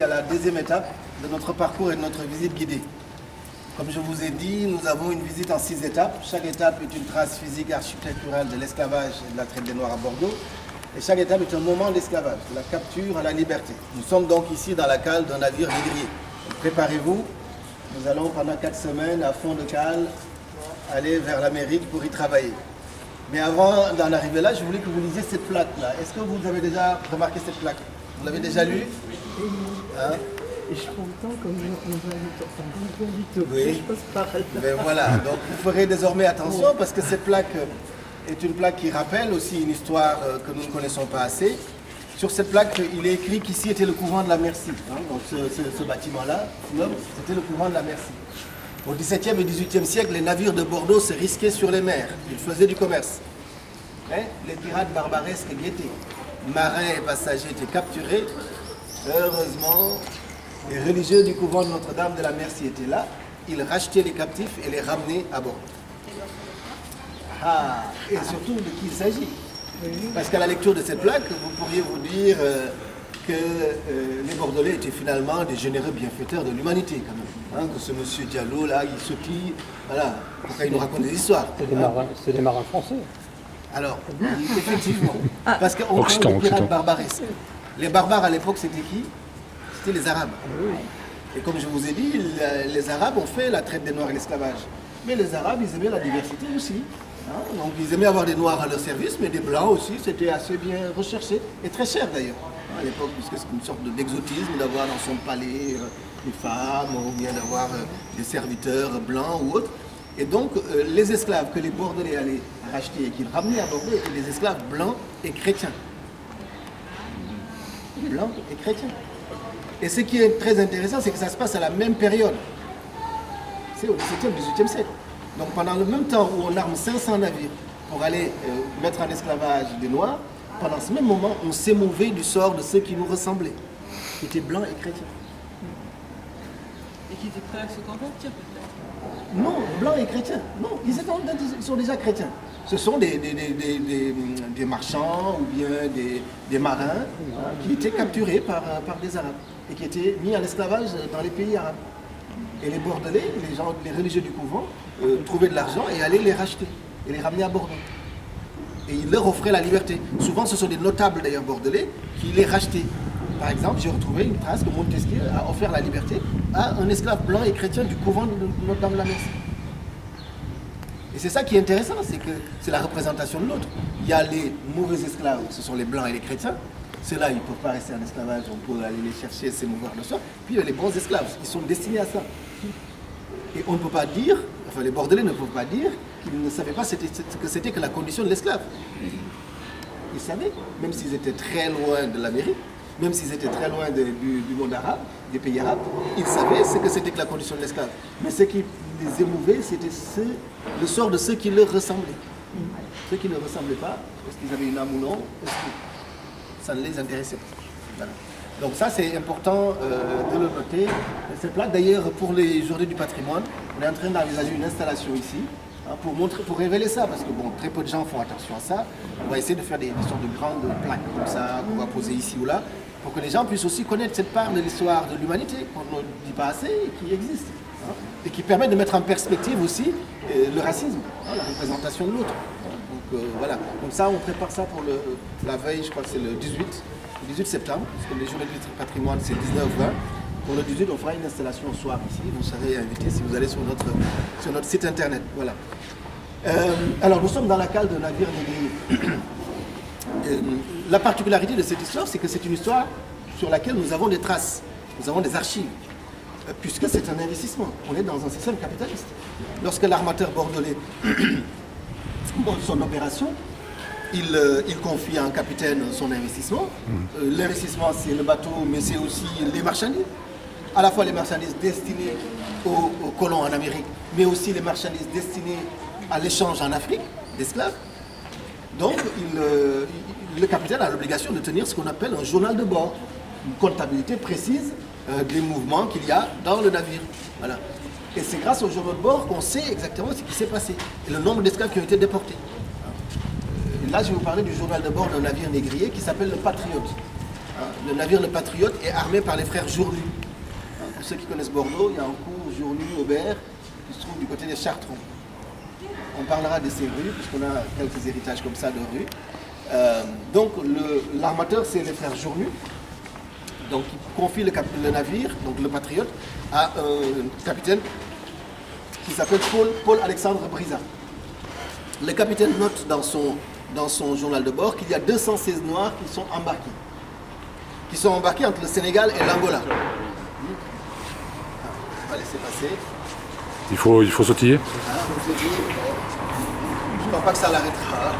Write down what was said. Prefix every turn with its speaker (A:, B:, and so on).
A: à la deuxième étape de notre parcours et de notre visite guidée. Comme je vous ai dit, nous avons une visite en 6 étapes. Chaque étape est une trace physique et architecturale de l'esclavage et de la traite des Noirs à Bordeaux. Et chaque étape est un moment d'esclavage, de la capture à la liberté. Nous sommes donc ici dans la cale d'un navire négrier. Préparez-vous, nous allons pendant 4 semaines à fond de cale aller vers l'Amérique pour y travailler. Mais avant d'en arriver là, je voulais que vous lisiez cette plaque-là. Est-ce que vous avez déjà remarqué cette plaque? Vous l'avez déjà lue? Hein?
B: Et je suis content comme on va du tout.
A: Oui.
B: Je passe par là.
A: Ben voilà, donc vous ferez désormais attention parce que cette plaque est une plaque qui rappelle aussi une histoire que nous ne connaissons pas assez. Sur cette plaque, il est écrit qu'ici était le couvent de la Merci. Hein, donc ce bâtiment-là, c'était le couvent de la Merci. Au XVIIe et XVIIIe siècle, les navires de Bordeaux se risquaient sur les mers. Ils faisaient du commerce. Mais les pirates barbaresques guettaient. Marins et passagers étaient capturés. Heureusement, les religieux du couvent de Notre-Dame de la Merci étaient là. Ils rachetaient les captifs et les ramenaient à bord. Ah, et surtout de qui il s'agit. Parce qu'à la lecture de cette plaque, vous pourriez vous dire que les Bordelais étaient finalement des généreux bienfaiteurs de l'humanité quand même. Hein, que ce monsieur Diallo là, il sautille, voilà, pourquoi il nous raconte des histoires.
C: C'est des marins français.
A: Alors, effectivement, parce qu'on parle de pirates barbaresques. Les barbares à l'époque, c'était qui? C'était les Arabes. Et comme je vous ai dit, les Arabes ont fait la traite des Noirs et l'esclavage. Mais les Arabes, ils aimaient la diversité aussi. Hein, donc ils aimaient avoir des Noirs à leur service, mais des Blancs aussi, c'était assez bien recherché, et très cher d'ailleurs, à l'époque, puisque c'est une sorte d'exotisme d'avoir dans son palais des femmes, ou bien d'avoir des serviteurs blancs ou autres. Et donc, les esclaves que les Bordelais allaient racheter et qu'ils ramenaient à Bordeaux étaient des esclaves blancs et chrétiens. Blancs et chrétiens. Et ce qui est très intéressant, c'est que ça se passe à la même période. C'est au XVIIe, XVIIIe siècle. Donc pendant le même temps où on arme 500 navires pour aller mettre en esclavage des Noirs, pendant ce même moment, on s'émouvait du sort de ceux qui nous ressemblaient, qui étaient blancs et chrétiens.
D: Et qui étaient prêts à se convertir peut-être?
A: Non, blancs et chrétiens. Non, ils sont déjà chrétiens. Ce sont des marchands ou bien des marins qui étaient capturés par des Arabes et qui étaient mis en esclavage dans les pays arabes. Et les Bordelais, les religieux du couvent, trouvaient de l'argent et allaient les racheter et les ramener à Bordeaux. Et ils leur offraient la liberté. Souvent, ce sont des notables d'ailleurs bordelais qui les rachetaient. Par exemple, j'ai retrouvé une trace que Montesquieu a offert la liberté à un esclave blanc et chrétien du couvent de Notre-Dame de la Merci. Et c'est ça qui est intéressant, c'est que c'est la représentation de l'autre. Il y a les mauvais esclaves, ce sont les blancs et les chrétiens. Ceux-là, ils ne peuvent pas rester en esclavage, on peut aller les chercher, s'émouvoir de soi. Puis il y a les bons esclaves, ils sont destinés à ça. Et on ne peut pas dire, enfin les Bordelais ne peuvent pas dire qu'ils ne savaient pas ce que c'était que la condition de l'esclave. Ils savaient, même s'ils étaient très loin de l'Amérique, même s'ils étaient très loin du monde arabe, des pays arabes, ils savaient ce que c'était que la condition de l'esclave. Mais ce qui les émouvait, c'était le sort de ceux qui leur ressemblaient. Ceux qui ne ressemblaient pas, est-ce qu'ils avaient une âme ou non, est-ce que ça ne les intéressait pas. Voilà. Donc ça, c'est important de le noter. Cette plaque, d'ailleurs, pour les journées du patrimoine, on est en train d'envisager une installation ici, hein, pour révéler ça, parce que bon, très peu de gens font attention à ça. On va essayer de faire des sortes de grandes plaques comme ça, qu'on va poser ici ou là, pour que les gens puissent aussi connaître cette part de l'histoire de l'humanité, qu'on ne dit pas assez et qui existe. Hein, et qui permet de mettre en perspective aussi le racisme, hein, la représentation de l'autre. Donc voilà, donc ça, on prépare ça pour la veille, je crois que c'est le 18 septembre, parce que les journées du patrimoine, c'est 19-20. Pour le 18, on fera une installation au soir ici. Vous serez invités si vous allez sur notre site internet. Voilà. Alors, nous sommes dans la cale d'un navire négrier. La particularité de cette histoire, c'est que c'est une histoire sur laquelle nous avons des traces, nous avons des archives, puisque c'est un investissement. On est dans un système capitaliste. Lorsque l'armateur bordelais monte son opération, il confie à un capitaine son investissement. L'investissement, c'est le bateau, mais c'est aussi les marchandises. À la fois les marchandises destinées aux colons en Amérique, mais aussi les marchandises destinées à l'échange en Afrique d'esclaves. Donc, le capitaine a l'obligation de tenir ce qu'on appelle un journal de bord, une comptabilité précise des mouvements qu'il y a dans le navire. Voilà. Et c'est grâce au journal de bord qu'on sait exactement ce qui s'est passé et le nombre d'esclaves qui ont été déportés. Là, je vais vous parler du journal de bord d'un navire négrier qui s'appelle le Patriote. Le navire Le Patriote est armé par les frères Jourlu. Pour ceux qui connaissent Bordeaux, il y a un cours Jourlu-Aubert qui se trouve du côté des Chartrons. On parlera de ces rues, puisqu'on a quelques héritages comme ça de rues. Donc l'armateur, c'est les frères Jourlu. Donc il confie le navire, donc le Patriote, à un capitaine qui s'appelle Paul-Alexandre Brizat. Le capitaine note dans son journal de bord qu'il y a 216 Noirs qui sont embarqués entre le Sénégal et l'Angola. On va laisser passer.
E: Il faut sautiller.
A: Je ne crois pas que ça l'arrêtera.